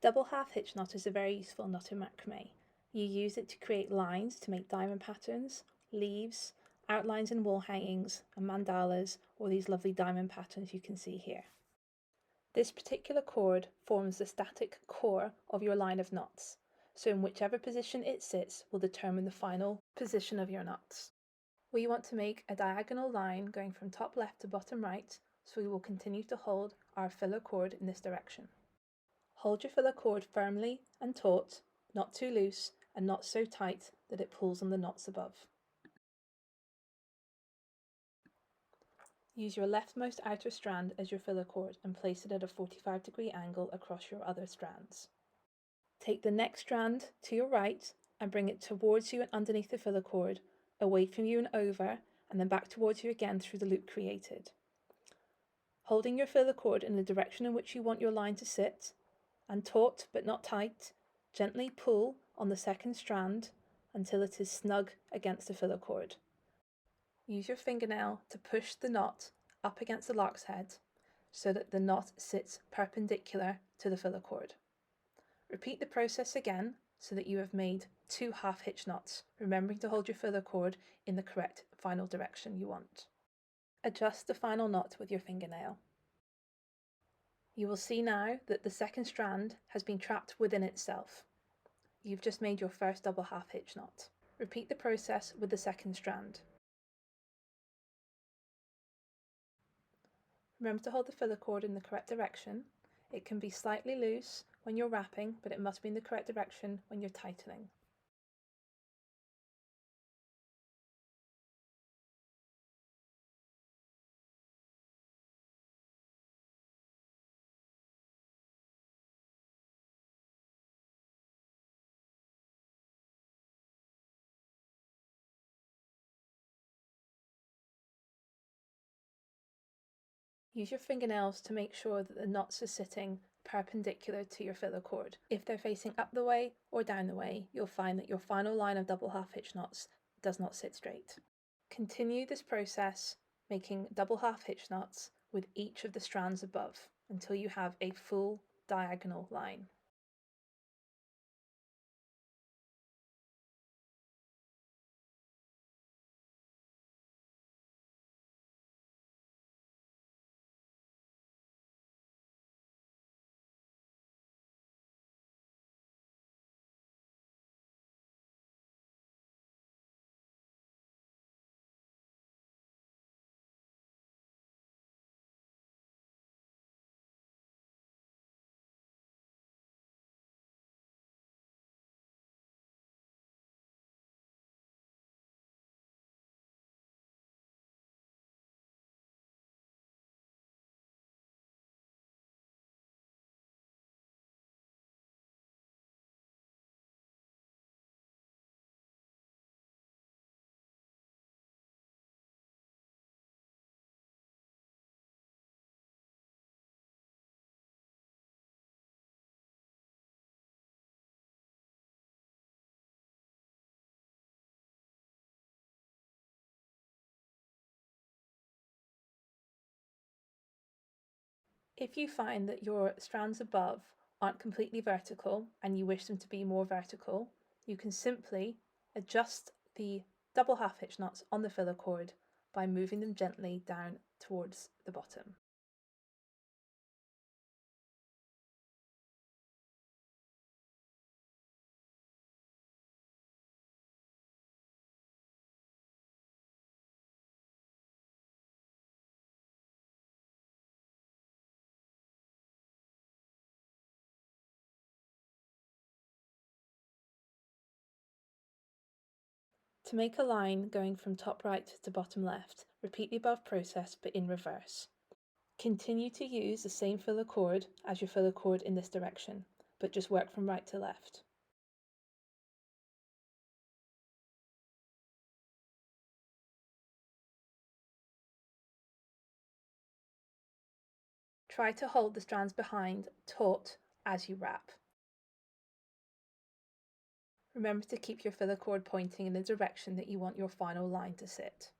The double half hitch knot is a very useful knot in macrame. You use it to create lines to make diamond patterns, leaves, outlines in wall hangings, and mandalas, or these lovely diamond patterns you can see here. This particular cord forms the static core of your line of knots, so in whichever position it sits will determine the final position of your knots. We want to make a diagonal line going from top left to bottom right, so we will continue to hold our filler cord in this direction. Hold your filler cord firmly and taut, not too loose and not so tight that it pulls on the knots above. Use your leftmost outer strand as your filler cord and place it at a 45-degree angle across your other strands. Take the next strand to your right and bring it towards you and underneath the filler cord, away from you and over, and then back towards you again through the loop created. Holding your filler cord in the direction in which you want your line to sit, and taut but not tight, gently pull on the second strand until it is snug against the filler cord. Use your fingernail to push the knot up against the lark's head so that the knot sits perpendicular to the filler cord. Repeat the process again so that you have made 2 half-hitch knots, remembering to hold your filler cord in the correct final direction you want. Adjust the final knot with your fingernail. You will see now that the second strand has been trapped within itself. You've just made your first double half-hitch knot. Repeat the process with the second strand. Remember to hold the filler cord in the correct direction. It can be slightly loose when you're wrapping, but it must be in the correct direction when you're tightening. Use your fingernails to make sure that the knots are sitting perpendicular to your filler cord. If they're facing up the way or down the way, you'll find that your final line of double half-hitch knots does not sit straight. Continue this process, making double half-hitch knots with each of the strands above until you have a full diagonal line. If you find that your strands above aren't completely vertical and you wish them to be more vertical, you can simply adjust the double half-hitch knots on the filler cord by moving them gently down towards the bottom. To make a line going from top right to bottom left, repeat the above process but in reverse. Continue to use the same filler cord as your filler cord in this direction, but just work from right to left. Try to hold the strands behind taut as you wrap. Remember to keep your filler cord pointing in the direction that you want your final line to sit.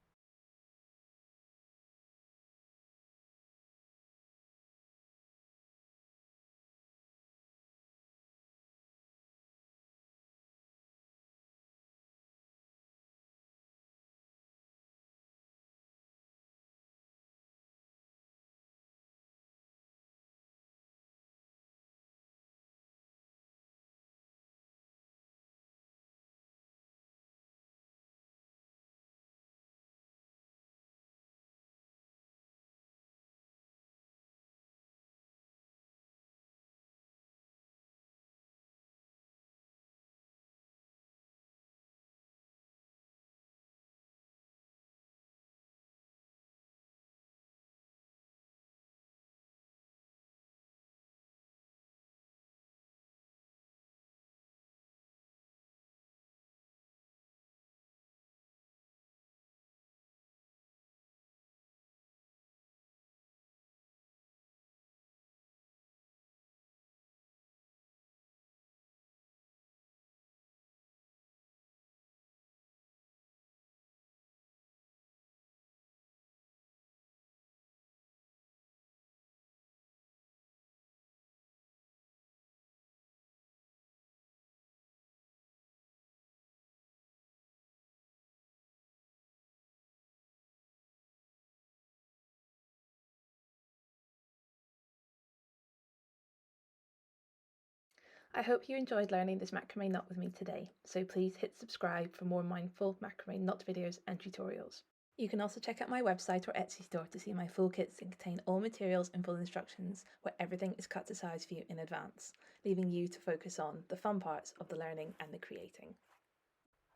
I hope you enjoyed learning this macrame knot with me today, so please hit subscribe for more mindful macrame knot videos and tutorials. You can also check out my website or Etsy store to see my full kits that contain all materials and full instructions where everything is cut to size for you in advance, leaving you to focus on the fun parts of the learning and the creating.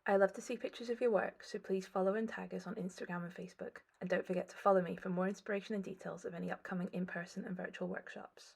I love to see pictures of your work, so please follow and tag us on Instagram and Facebook, and don't forget to follow me for more inspiration and details of any upcoming in-person and virtual workshops.